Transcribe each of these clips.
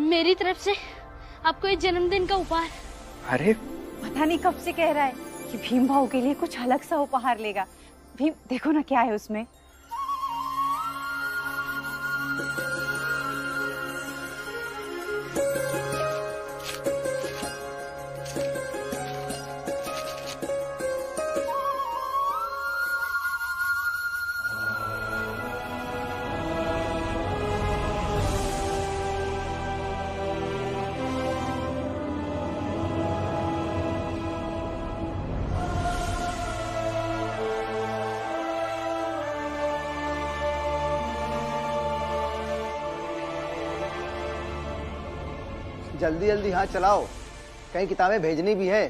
मेरी तरफ से आपको ये जन्मदिन का उपहार। अरे पता नहीं कब से कह रहा है कि भीम भाऊ के लिए कुछ अलग सा उपहार लेगा। भीम देखो ना क्या है उसमें। जल्दी जल्दी हाथ चलाओ, कई किताबें भेजनी भी है।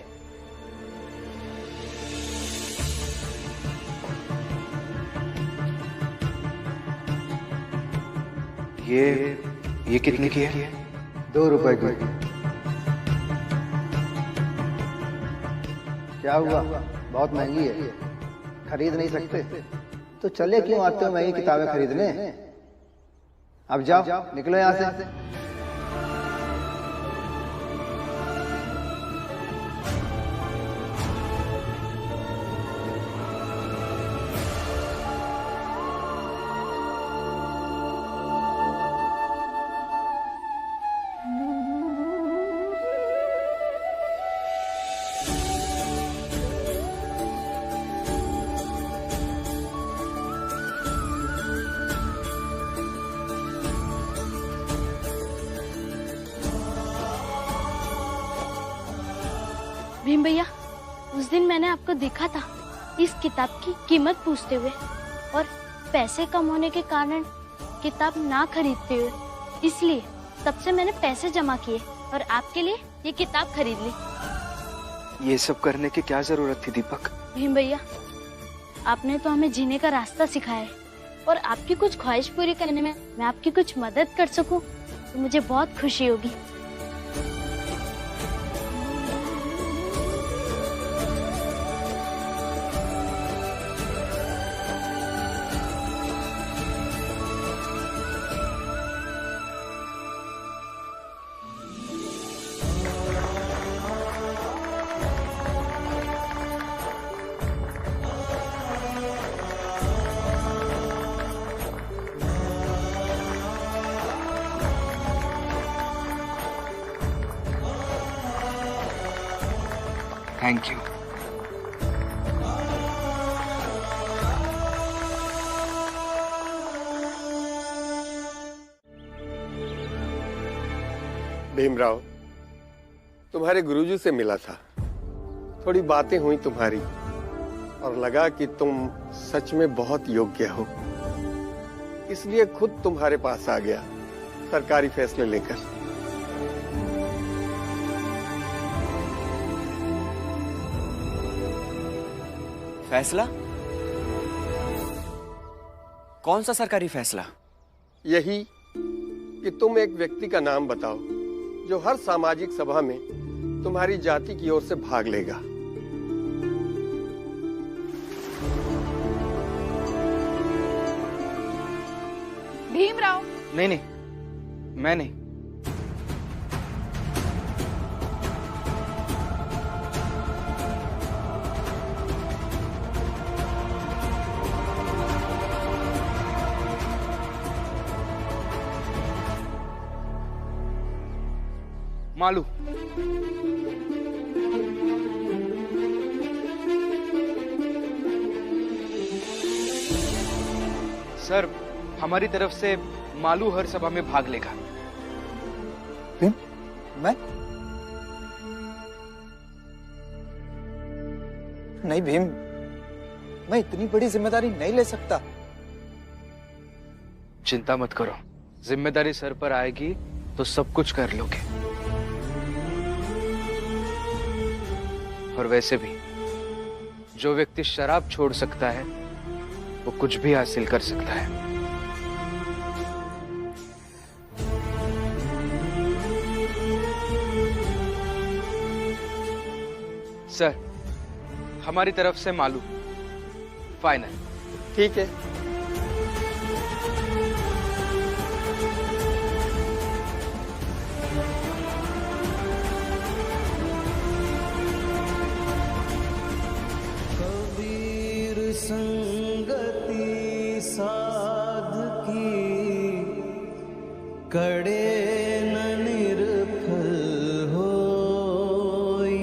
ये कितने की है? 2 रुपए की। क्या हुआ, बहुत महंगी है, खरीद नहीं सकते? तो चले क्यों आते हो महंगी किताबें खरीदने। अब जाओ, निकलो यहाँ से। भीम भैया, उस दिन मैंने आपको देखा था इस किताब की कीमत पूछते हुए और पैसे कम होने के कारण किताब ना खरीदते हुए, इसलिए तब से मैंने पैसे जमा किए और आपके लिए ये किताब खरीद ली। ये सब करने की क्या जरूरत थी दीपक? भीम भैया, आपने तो हमें जीने का रास्ता सिखाया है और आपकी कुछ ख्वाहिश पूरी करने में मैं आपकी कुछ मदद कर सकूं तो मुझे बहुत खुशी होगी। Thank you. भीमराव, तुम्हारे गुरुजी से मिला था, थोड़ी बातें हुई तुम्हारी और लगा कि तुम सच में बहुत योग्य हो, इसलिए खुद तुम्हारे पास आ गया सरकारी फैसले लेकर। फैसला? कौन सा सरकारी फैसला? यही कि तुम एक व्यक्ति का नाम बताओ जो हर सामाजिक सभा में तुम्हारी जाति की ओर से भाग लेगा। भीमराव। नहीं नहीं, मैं नहीं। मालू, सर हमारी तरफ से मालू हर सभा में भाग लेगा। भीम, मैं नहीं भीम, मैं इतनी बड़ी जिम्मेदारी नहीं ले सकता। चिंता मत करो, जिम्मेदारी सर पर आएगी तो सब कुछ कर लोगे। और वैसे भी जो व्यक्ति शराब छोड़ सकता है वो कुछ भी हासिल कर सकता है। सर हमारी तरफ से मालू फाइनल। ठीक है। कबीर संगति साधकी कड़े न निर्फल होई।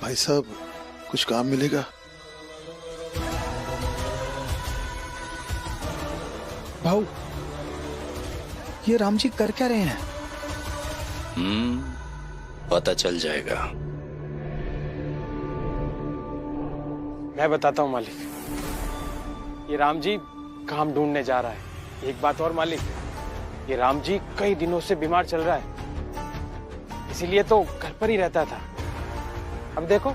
भाई साहब, कुछ काम मिलेगा? भाऊ, ये राम जी कर क्या रहे हैं? पता चल जाएगा। मैं बताता हूँ मालिक। ये राम जी काम ढूंढने जा रहा है। एक बात और मालिक, ये राम जी कई दिनों से बीमार चल रहा है, इसीलिए तो घर पर ही रहता था। अब देखो,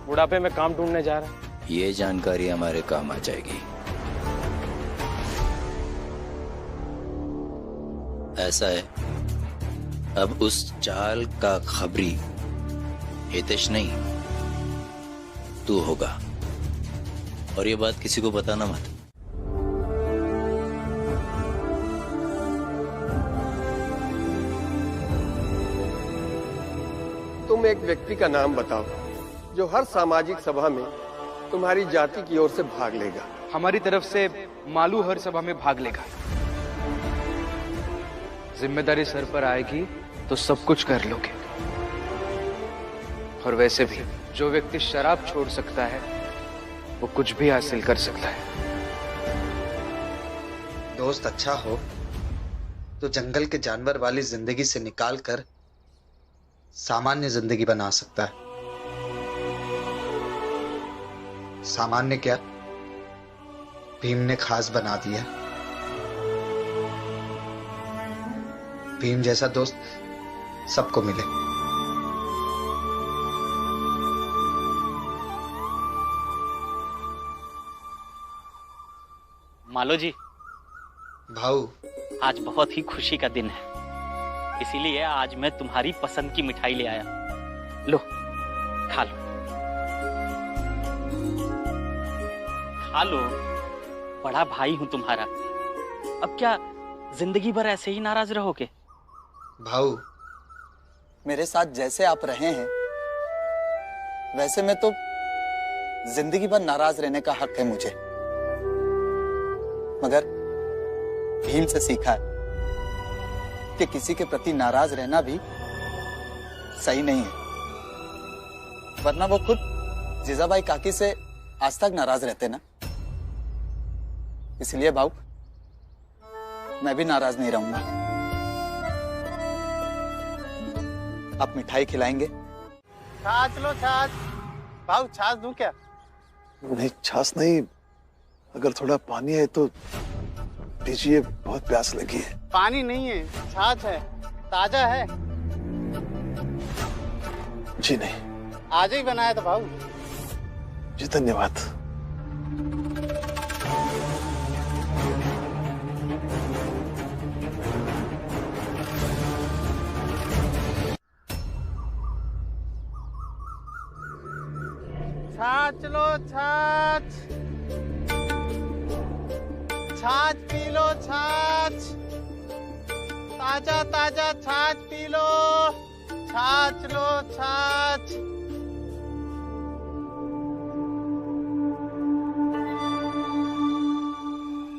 बुढ़ापे में काम ढूंढने जा रहा है। ये जानकारी हमारे काम आ जाएगी। ऐसा है, अब उस चाल का खबरी हितेश नहीं, तू होगा। और ये बात किसी को बताना मत। तुम एक व्यक्ति का नाम बताओ जो हर सामाजिक सभा में तुम्हारी जाति की ओर से भाग लेगा। हमारी तरफ से मालू हर सभा में भाग लेगा। जिम्मेदारी सर पर आएगी तो सब कुछ कर लोगे। और वैसे भी जो व्यक्ति शराब छोड़ सकता है वो कुछ भी हासिल कर सकता है। दोस्त अच्छा हो तो जंगल के जानवर वाली जिंदगी से निकाल कर सामान्य जिंदगी बना सकता है। सामान्य क्या, भीम ने खास बना दिया। भीम जैसा दोस्त सबको मिले। मालो जी, भाऊ, आज बहुत ही खुशी का दिन है, इसीलिए आज मैं तुम्हारी पसंद की मिठाई ले आया। लो, खा लो, खा लो। बड़ा भाई हूं तुम्हारा। अब क्या जिंदगी भर ऐसे ही नाराज रहोगे? भाऊ, मेरे साथ जैसे आप रहे हैं वैसे में तो जिंदगी भर नाराज रहने का हक है मुझे। मगर भीम से सीखा है कि किसी के प्रति नाराज रहना भी सही नहीं है, वरना वो खुद जीजाबाई काकी से आज तक नाराज रहते ना। इसलिए भाऊ, मैं भी नाराज नहीं रहूंगा। आप मिठाई खिलाएंगे? छाछ लो, छाछ। भाऊ, छाछ दूं क्या? नहीं, छाछ नहीं, अगर थोड़ा पानी है तो दीजिए, बहुत प्यास लगी है। पानी नहीं है, छाछ है, ताजा है। जी नहीं, आज ही बनाया था भाऊ। जी धन्यवाद। छाछ लो, छाछ। छाछ पी लो, छाछ। ताजा ताजा छाछ पी लो। छाछ लो, छाछ।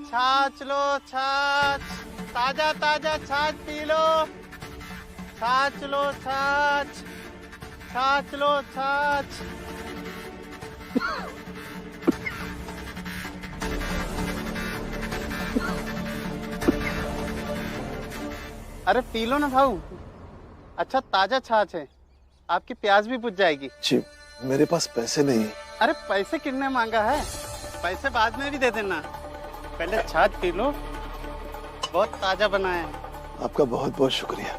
छाछ लो, छाछ। ताजा ताजा छाछ पी लो। छाछ लो, छाछ। छाछ लो, छाछ। अरे पी लो ना भाऊ, अच्छा ताजा छाछ है, आपकी प्यास भी बुझ जाएगी। जी, मेरे पास पैसे नहीं। अरे पैसे कितने मांगा है, पैसे बाद में भी दे देना, पहले छाछ पी लो, बहुत ताजा बना है। आपका बहुत बहुत शुक्रिया।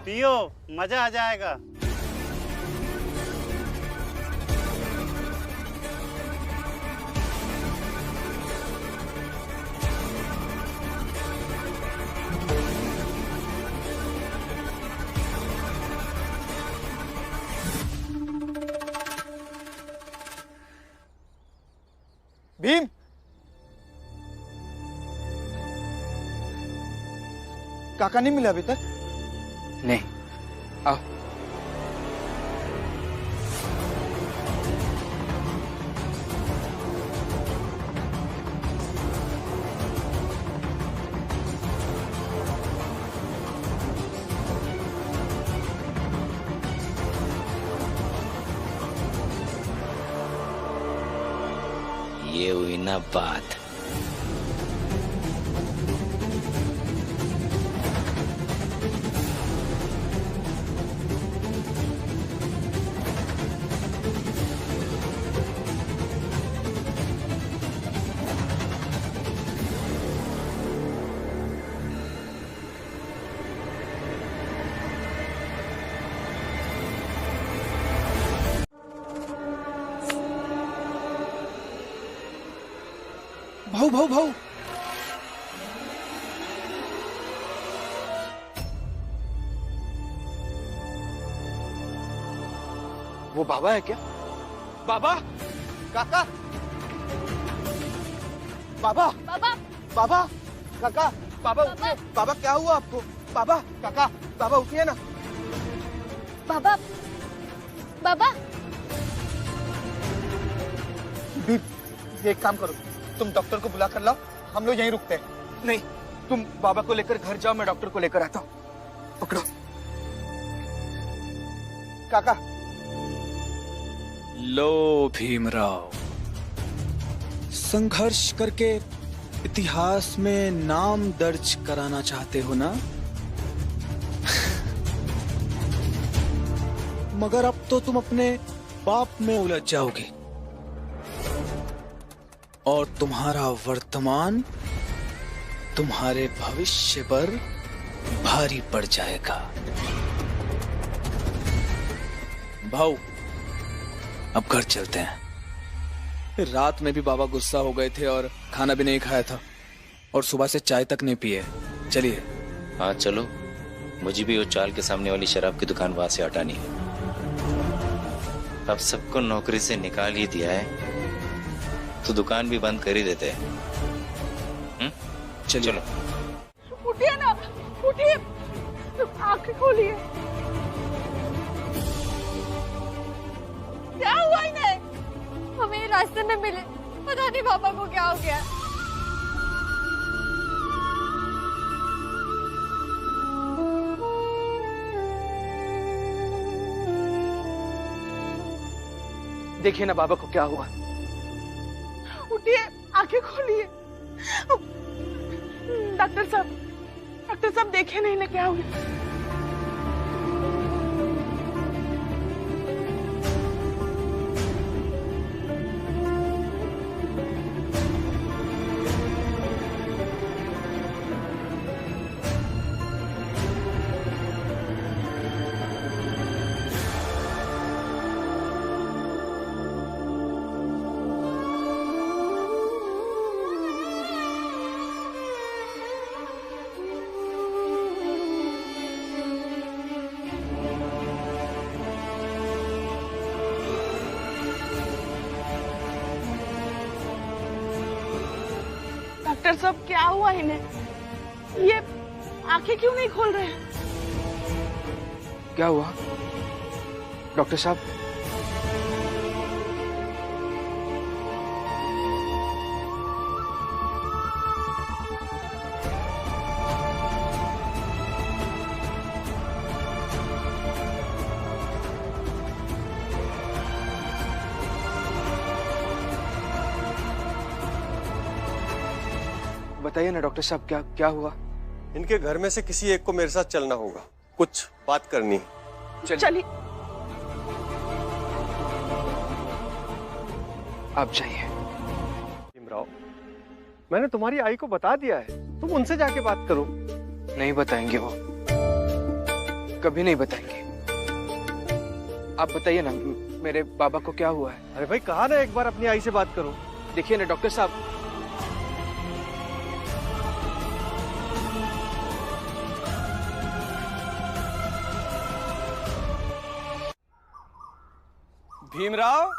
पियो, मजा आ जाएगा। काका नहीं मिला अभी तक? नहीं। आओ। ये हुई ना बात। भाऊ भाऊ भाऊ, वो बाबा है क्या? बाबा, काका, बाबा, बाबा, बाबा, काका, बाबा उठिए। बाबा क्या हुआ आपको? बाबा, काका, बाबा उठिए ना। बाबा, बाबा। भीम, एक काम करो, तुम डॉक्टर को बुला कर लाओ, हम लोग यहीं रुकते हैं। नहीं, तुम बाबा को लेकर घर जाओ, मैं डॉक्टर को लेकर आता हूँ। पकड़ो। काका। लो भीमराव, संघर्ष करके इतिहास में नाम दर्ज कराना चाहते हो ना? मगर अब तो तुम अपने पाप में उलझ जाओगे और तुम्हारा वर्तमान तुम्हारे भविष्य पर भारी पड़ जाएगा। भाऊ, अब घर चलते हैं। रात में भी बाबा गुस्सा हो गए थे और खाना भी नहीं खाया था और सुबह से चाय तक नहीं पिए। चलिए। हाँ चलो, मुझे भी वो चाल के सामने वाली शराब की दुकान वहां से हटानी है। अब सबको नौकरी से निकाल ही दिया है तो दुकान भी बंद कर ही देते हैं। चलो। उठिए ना, उठिए, आंखें खोलिए। क्या हुआ इन्हें? हमें रास्ते में मिले, पता नहीं पापा को क्या हो गया। देखिए ना बाबा को क्या हुआ। उठिए, आंखें खोलिए। डॉक्टर साहब देखे नहीं ना क्या हुआ। डॉक्टर साहब क्या हुआ इन्हें? ये आंखें क्यों नहीं खोल रहे हैं? क्या हुआ डॉक्टर साहब? बताइए ना डॉक्टर साहब, क्या क्या हुआ? इनके घर में से किसी एक को मेरे साथ चलना होगा, कुछ बात करनी है। चलिए। आप जाइए। भीमराव, मैंने तुम्हारी आई को बता दिया है, तुम उनसे जाके बात करो। नहीं बताएंगे वो, कभी नहीं बताएंगे। आप बताइए ना, मेरे बाबा को क्या हुआ है? अरे भाई कहा ना एक बार अपनी आई से बात करो। देखिए ना डॉक्टर साहब, भीमराव,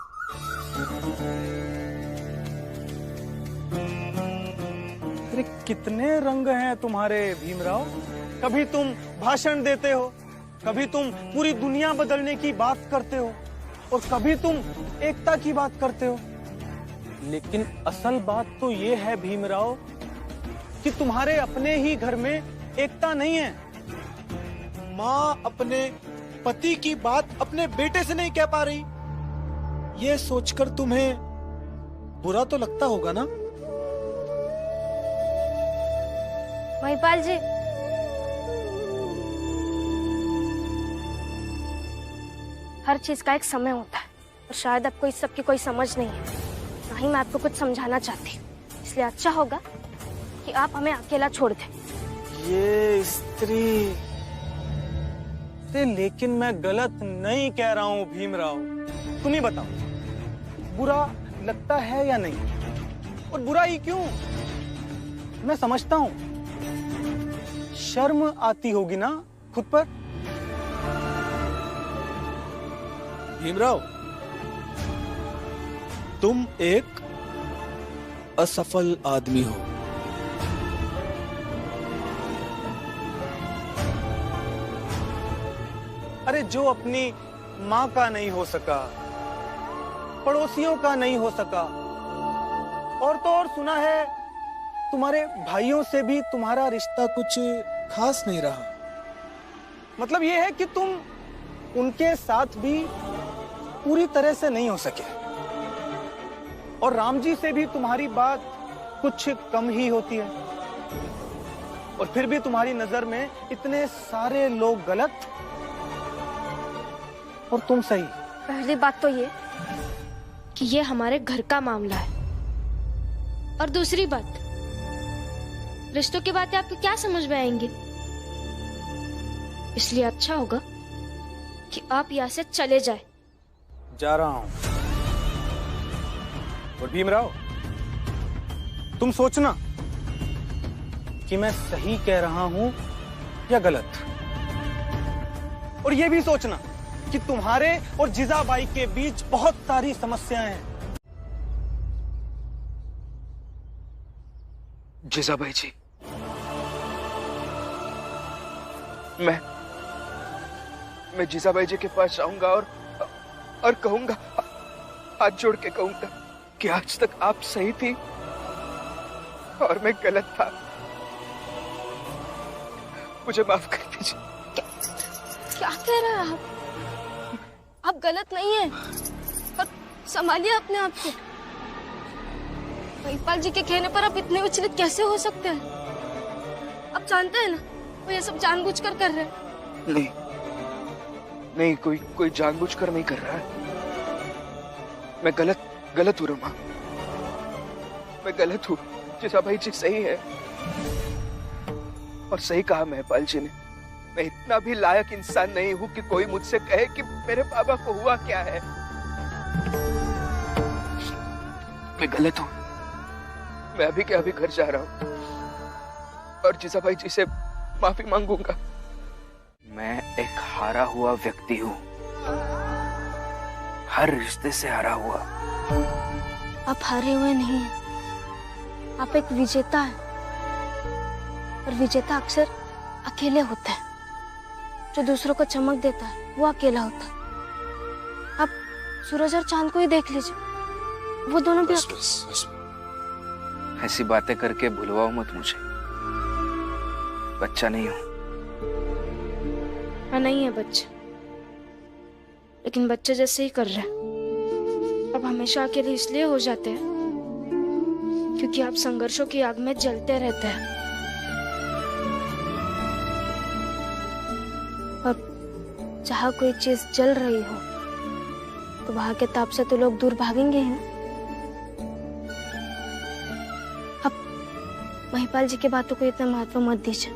अरे कितने रंग हैं तुम्हारे भीमराव? कभी तुम भाषण देते हो, कभी तुम पूरी दुनिया बदलने की बात करते हो और कभी तुम एकता की बात करते हो। लेकिन असल बात तो ये है भीमराव कि तुम्हारे अपने ही घर में एकता नहीं है। माँ अपने पति की बात अपने बेटे से नहीं कह पा रही, ये सोचकर तुम्हें बुरा तो लगता होगा ना? महिपाल जी, हर चीज का एक समय होता है और शायद आपको इस सब की कोई समझ नहीं है, ना ही मैं आपको कुछ समझाना चाहती, इसलिए अच्छा होगा कि आप हमें अकेला छोड़ दें। ये स्त्री से, लेकिन मैं गलत नहीं कह रहा हूं भीमराव। तुम ही बताओ, बुरा लगता है या नहीं? और बुरा ही क्यों? मैं समझता हूं शर्म आती होगी ना खुद पर। भीमराव, तुम एक असफल आदमी हो। अरे जो अपनी माँ का नहीं हो सका, पड़ोसियों का नहीं हो सका, और तो और सुना है तुम्हारे भाइयों से भी तुम्हारा रिश्ता कुछ खास नहीं रहा। मतलब ये है कि तुम उनके साथ भी पूरी तरह से नहीं हो सके, और राम जी से भी तुम्हारी बात कुछ कम ही होती है, और फिर भी तुम्हारी नजर में इतने सारे लोग गलत और तुम सही। पहली बात तो ये कि ये हमारे घर का मामला है, और दूसरी बात, रिश्तों की बातें आपको क्या समझ में आएंगी? इसलिए अच्छा होगा कि आप यहाँ से चले जाए। जा रहा हूं। और भीमराव, तुम सोचना कि मैं सही कह रहा हूं या गलत, और ये भी सोचना कि तुम्हारे और जीजाबाई के बीच बहुत सारी समस्याएं हैं। जीजाबाई जी, मैं जीजाबाई जी के पास जाऊंगा और कहूंगा, हाथ जोड़ के कहूंगा कि आज तक आप सही थी और मैं गलत था। मुझे माफ कर दीजिए। क्या कह रहे हैं आप गलत नहीं है, पर संभालिए अपने आप को। महिपाल जी के कहने पर आप इतने विचलित कैसे हो सकते हैं? आप जानते हैं ना, वो ये सब जानबूझकर कर रहे हैं। नहीं, कोई जानबूझकर नहीं कर रहा है। मैं गलत हूँ रमा, मैं गलत हूँ। जीजाबाई जी सही है, और सही कहा महिपाल जी ने। मैं इतना भी लायक इंसान नहीं हूं कि कोई मुझसे कहे कि मेरे बाबा को हुआ क्या है। मैं गलत हूं। मैं अभी के अभी घर जा रहा हूं और जीजाबाई जी से माफी मांगूंगा। मैं एक हारा हुआ व्यक्ति हूं, हर रिश्ते से हारा हुआ। आप हारे हुए नहीं हैं, आप एक विजेता हैं, और विजेता अक्सर अकेले होता है। जो दूसरों को चमक देता है वो अकेला होता है। आप सूरज और चांद को ही देख लीजिए, वो दोनों भी बस। ऐसी बातें करके भुलवाओ मत मुझे। बच्चा नहीं हूं। मैं नहीं है बच्चा, लेकिन बच्चे जैसे ही कर रहे हैं। अब हमेशा अकेले इसलिए हो जाते हैं क्योंकि आप संघर्षों की आग में जलते रहते हैं, और जहाँ कोई चीज जल रही हो तो वहां के ताप से तो लोग दूर भागेंगे ही ना। अब महिपाल जी की बातों को इतना महत्व मत दीजिए।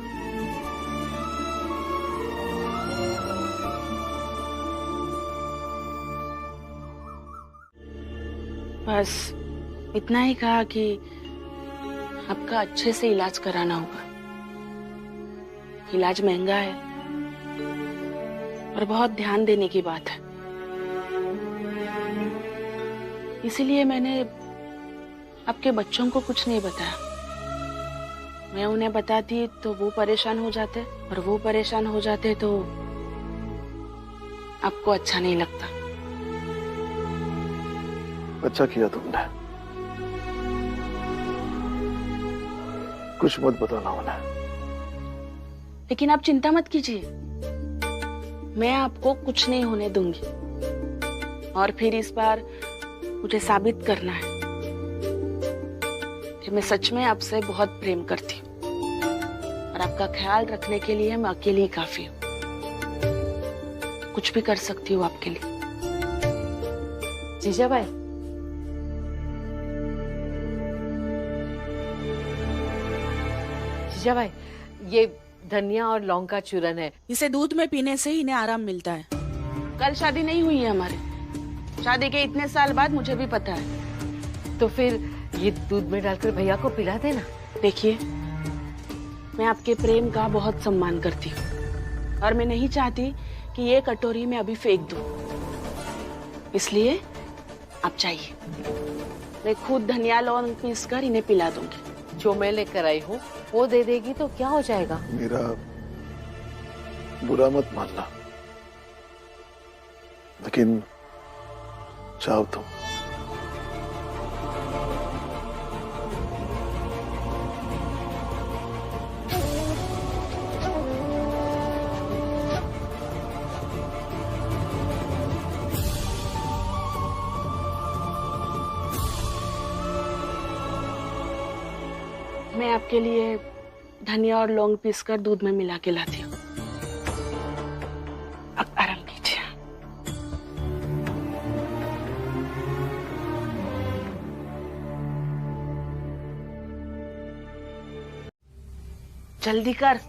बस इतना ही कहा कि आपका अच्छे से इलाज कराना होगा। इलाज महंगा है और बहुत ध्यान देने की बात है, इसीलिए मैंने आपके बच्चों को कुछ नहीं बताया। मैं उन्हें बताती तो वो परेशान हो जाते, और वो परेशान हो जाते तो आपको अच्छा नहीं लगता। अच्छा किया तुमने। कुछ मत बताना उन्हें। लेकिन आप चिंता मत कीजिए, मैं आपको कुछ नहीं होने दूंगी। और फिर इस बार मुझे साबित करना है कि मैं सच में आपसे बहुत प्रेम करती हूँ, और आपका ख्याल रखने के लिए मैं अकेली ही काफी हूँ। कुछ भी कर सकती हूँ आपके लिए। जीजाबाई, जीजाबाई, ये धनिया और लौंग का चूरन है। इसे दूध में पीने से इन्हें आराम मिलता है। कल शादी नहीं हुई है हमारी, शादी के इतने साल बाद मुझे भी पता है। तो फिर ये दूध में डालकर भैया को पिला देना। देखिए, मैं आपके प्रेम का बहुत सम्मान करती हूँ, और मैं नहीं चाहती कि ये कटोरी में अभी फेंक दूं। इसलिए आप चाहिए, मैं खुद धनिया लौंग पीस कर इन्हें पिला दूंगी। जो मैं लेकर आई हूँ वो दे देगी तो क्या हो जाएगा? मेरा बुरा मत मानना, लेकिन चाहो तुम। मैं आपके लिए धनिया और लौंग पीसकर दूध में मिला के लाती हूँ। अब आराम कीजिए। जल्दी कर।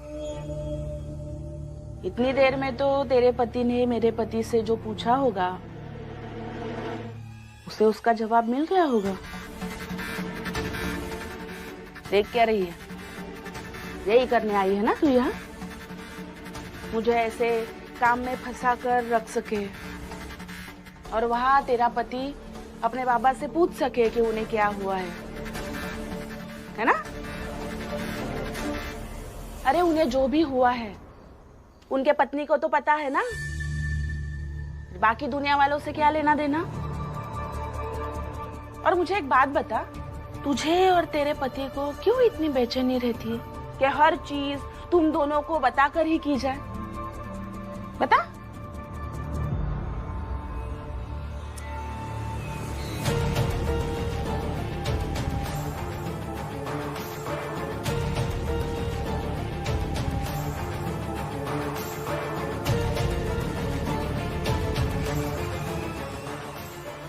इतनी देर में तो तेरे पति ने मेरे पति से जो पूछा होगा उसे उसका जवाब मिल गया होगा। देख क्या रही है? यही करने आई है ना तू यहाँ? मुझे ऐसे काम में फंसा कर रख सके, और वहां तेरा पति अपने बाबा से पूछ सके कि उन्हें क्या हुआ है ना? अरे उन्हें जो भी हुआ है उनके पत्नी को तो पता है ना, बाकी दुनिया वालों से क्या लेना देना। और मुझे एक बात बता, तुझे और तेरे पति को क्यों इतनी बेचैनी रहती है कि हर चीज तुम दोनों को बताकर ही की जाए? बता।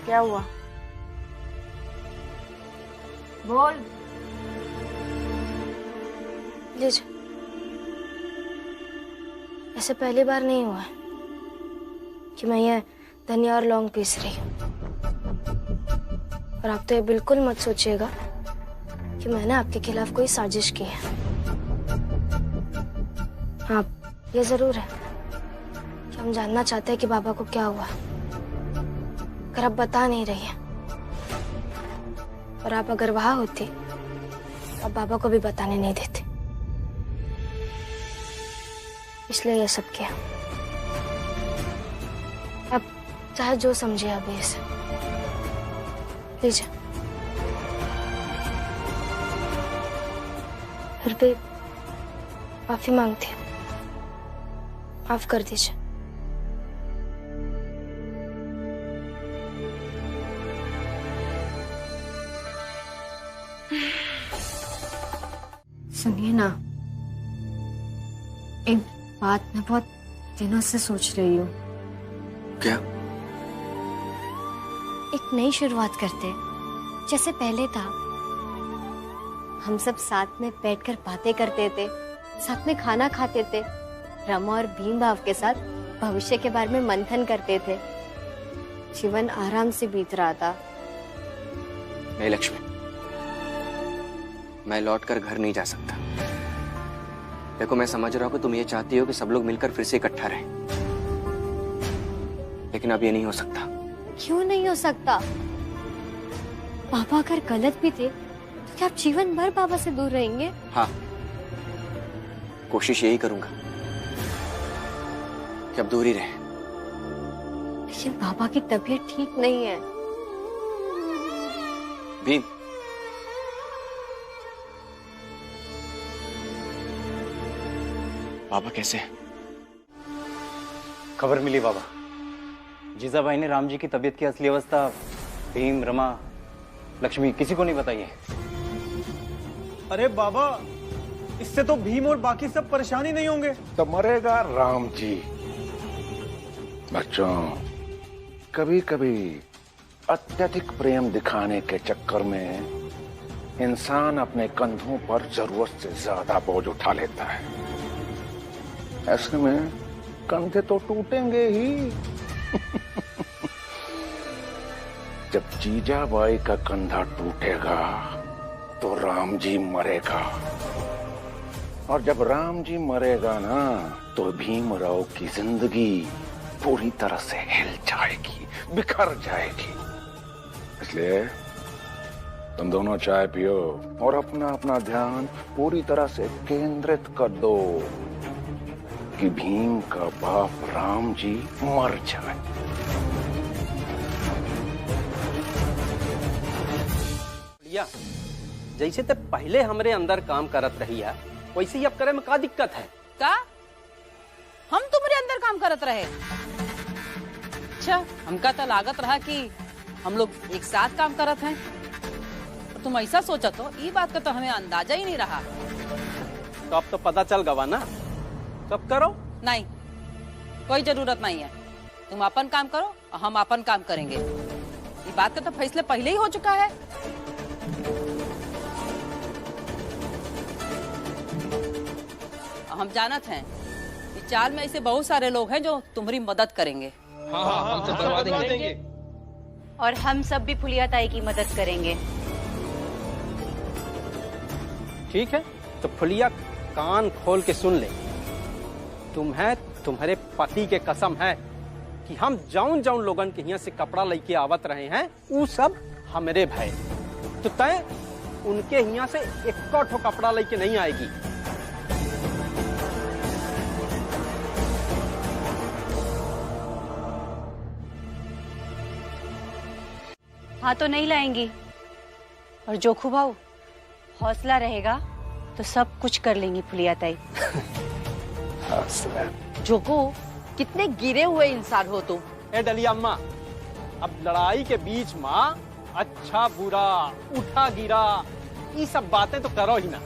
क्या हुआ? बोल। लीजिए, ऐसे पहली बार नहीं हुआ है कि मैं ये धनिया और लौंग पीस रही हूँ। और आप तो ये बिल्कुल मत सोचिएगा कि मैंने आपके खिलाफ कोई साजिश की है। हाँ, ये जरूर है कि हम जानना चाहते हैं कि बाबा को क्या हुआ, अगर आप बता नहीं रही हैं। और आप अगर वहां होती तो आप बाबा को भी बताने नहीं देते, इसलिए ये सब किया। अब चाहे जो समझिए अभी इसे। लीजिए। फिर भी माफी मांगती हूँ, माफ कर दीजिए। सुनिए ना, एक बात मैं बहुत दिनों से सोच रही हूँ। क्या? एक नई शुरुआत करते जैसे पहले था। हम सब साथ में बैठकर बातें करते थे, साथ में खाना खाते थे, रमा और भीम भाव के साथ भविष्य के बारे में मंथन करते थे। जीवन आराम से बीत रहा था। नहीं लक्ष्मी, मैं लौटकर घर नहीं जा सकता। देखो, मैं समझ रहा हूँ कि तुम ये चाहती हो कि सब लोग मिलकर फिर से इकट्ठा रहें, लेकिन अब ये नहीं हो सकता। क्यों नहीं हो सकता? बाबा अगर गलत भी थे तो क्या आप जीवन भर बाबा से दूर रहेंगे? हाँ, कोशिश यही करूंगा कि अब दूर ही रहे। लेकिन बाबा की तबीयत ठीक नहीं है। भीम, बाबा कैसे हैं? खबर मिली बाबा, जीजाबाई ने राम जी की तबीयत की असली अवस्था भीम, रमा, लक्ष्मी किसी को नहीं बताई है। अरे बाबा, इससे तो भीम और बाकी सब परेशान ही नहीं होंगे। तो मरेगा राम जी। बच्चों, कभी कभी अत्यधिक प्रेम दिखाने के चक्कर में इंसान अपने कंधों पर जरूरत से ज्यादा बोझ उठा लेता है। ऐसे में कंधे तो टूटेंगे ही। जब जीजाबाई का कंधा टूटेगा तो राम जी मरेगा, और जब राम जी मरेगा ना तो भीमराव की जिंदगी पूरी तरह से हिल जाएगी, बिखर जाएगी। इसलिए तुम दोनों चाय पियो और अपना अपना ध्यान पूरी तरह से केंद्रित कर दो कि भीम का बाप राम जी मर जाए। जैसे तो पहले हमरे अंदर काम करत रही है, वैसे ही अब करे में का दिक्कत है? का हम तुम्हारे अंदर काम करत रहे? अच्छा, हमका तो लागत रहा कि हम लोग एक साथ काम करत हैं, और तुम ऐसा सोचा तो ये बात का तो हमें अंदाजा ही नहीं रहा। तो अब तो पता चल गवा ना, सब करो। नहीं, कोई जरूरत नहीं है। तुम अपन काम करो और हम अपन काम करेंगे। ये बात का तो फैसला पहले ही हो चुका है। हम जानत हैं इस चाल में ऐसे बहुत सारे लोग हैं जो तुम्हारी मदद करेंगे। हाँ, हम तो करवा देंगे। और हम सब भी फुलिया ताई की मदद करेंगे। ठीक है, तो फुलिया कान खोल के सुन ले। तुम्हें तुम्हारे पति के कसम है कि हम जौन जौन लोगन के यहाँ से कपड़ा लेके आवत रहे हैं वो सब हमरे भाई। तो तय उनके यहाँ से एक ठो कपड़ा लेके नहीं आएगी। हाँ, तो नहीं लाएंगी। और जोखू भाऊ, हौसला रहेगा तो सब कुछ कर लेंगी फुलिया ताई। जोको, कितने गिरे हुए इंसान हो तुम। ए डलिया अम्मा, अब लड़ाई के बीच माँ अच्छा बुरा उठा गिरा ये सब बातें तो करो ही ना।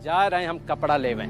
जा रहे हैं हम कपड़ा लेवे।